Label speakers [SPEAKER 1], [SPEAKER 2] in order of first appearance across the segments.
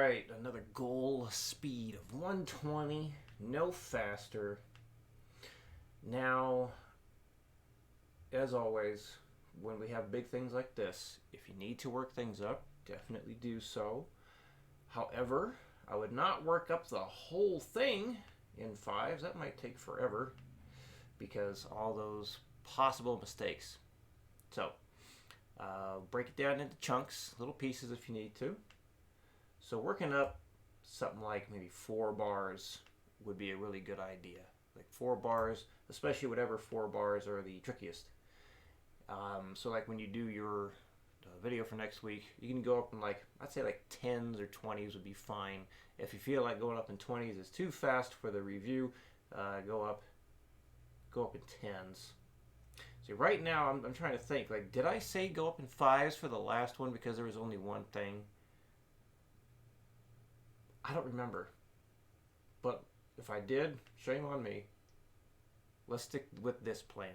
[SPEAKER 1] right, another goal speed of 120, no faster. Now, as always, when we have big things like this, if you need to work things up, definitely do so. However, I would not work up the whole thing in fives. That might take forever because all those possible mistakes. So, break it down into chunks, little pieces if you need to. So working up something like maybe 4 bars would be a really good idea. Like 4 bars, especially whatever 4 bars are the trickiest. So like when you do your video for next week, you can go up in I'd say 10s or 20s would be fine. If you feel like going up in 20s is too fast for the review, go up in 10s. See, right now I'm trying to think, did I say go up in 5s for the last one because there was only one thing? I don't remember. But if I did, shame on me. Let's stick with this plan.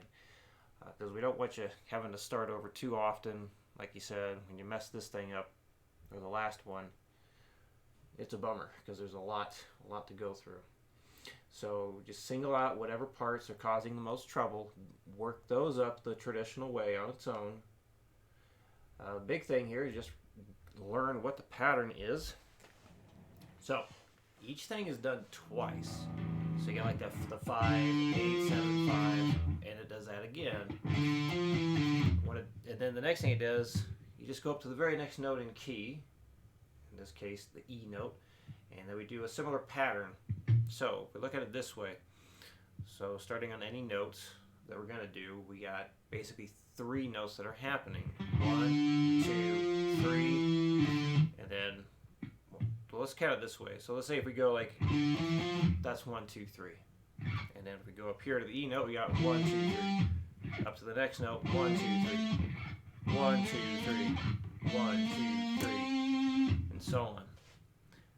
[SPEAKER 1] Because we don't want you having to start over too often. Like you said, when you mess this thing up, or the last one, it's a bummer because there's a lot to go through. So just single out whatever parts are causing the most trouble. Work those up the traditional way on its own. Big thing here is just learn what the pattern is. So each thing is done twice. So you got the 5, 8, 7, 5, and it does that again. And then the next thing it does, you just go up to the very next note in key, in this case the E note, and then we do a similar pattern. So if we look at it this way, so starting on any notes that we're going to do, we got basically 3 notes that are happening. 1, 2, 3, and then, well, let's count it this way. So let's say if we go that's 1, 2, 3. And then if we go up here to the E note, we got 1, 2, 3. Up to the next note, 1, 2, 3. 1, 2, 3. 1, 2, 3. And so on.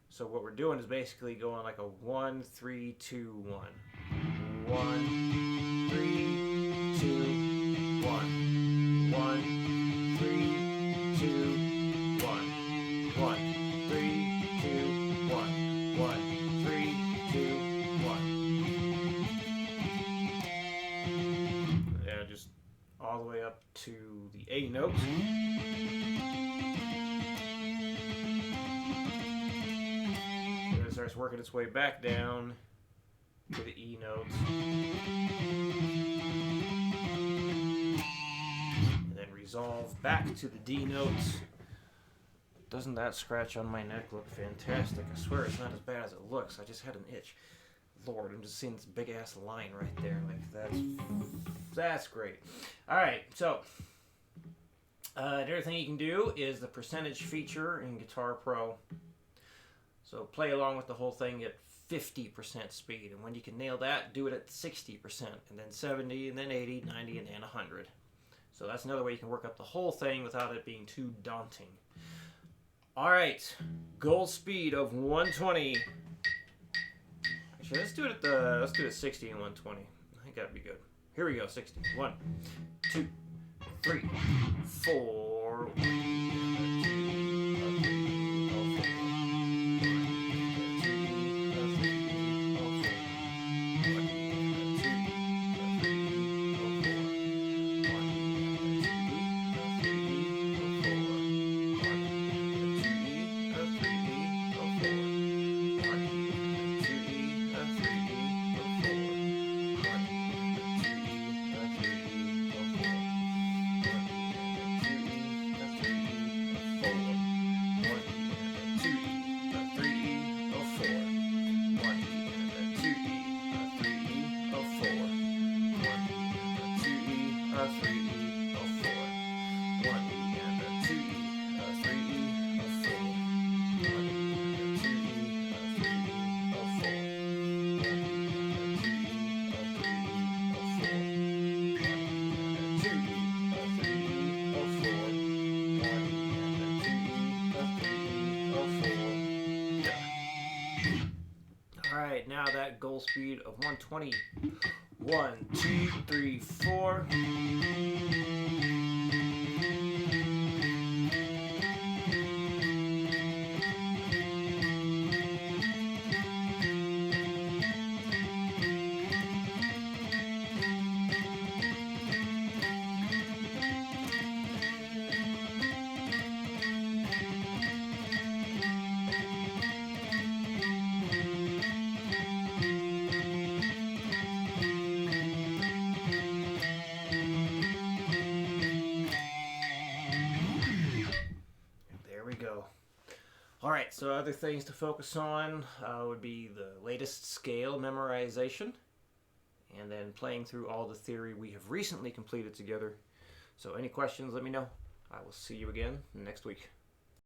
[SPEAKER 1] So what we're doing is basically going like a 1, 3, 2, 1. 1, 3, 2, 1. 1, 3, 2, 1. 1, 3, 2, 1. 1, 3, 2, 1. And just all the way up to the A note. And it starts working its way back down to the E notes. And then resolve back to the D notes. Doesn't that scratch on my neck look fantastic? I swear it's not as bad as it looks. I just had an itch. Lord, I'm just seeing this big ass line right there. That's great. Alright, so another thing you can do is the percentage feature in Guitar Pro. So play along with the whole thing at 50% speed, and when you can nail that, do it at 60%, and then 70, and then 80, 90, and then 100. So that's another way you can work up the whole thing without it being too daunting. Alright, goal speed of 120. Actually, let's do it 60 and 120. I think that'd be good. Here we go, 60. 1, 2, 3, 4. Alright, now that goal speed of 120. 1, 2, 3, 4. Alright, so other things to focus on would be the latest scale memorization, and then playing through all the theory we have recently completed together. So any questions, let me know. I will see you again next week.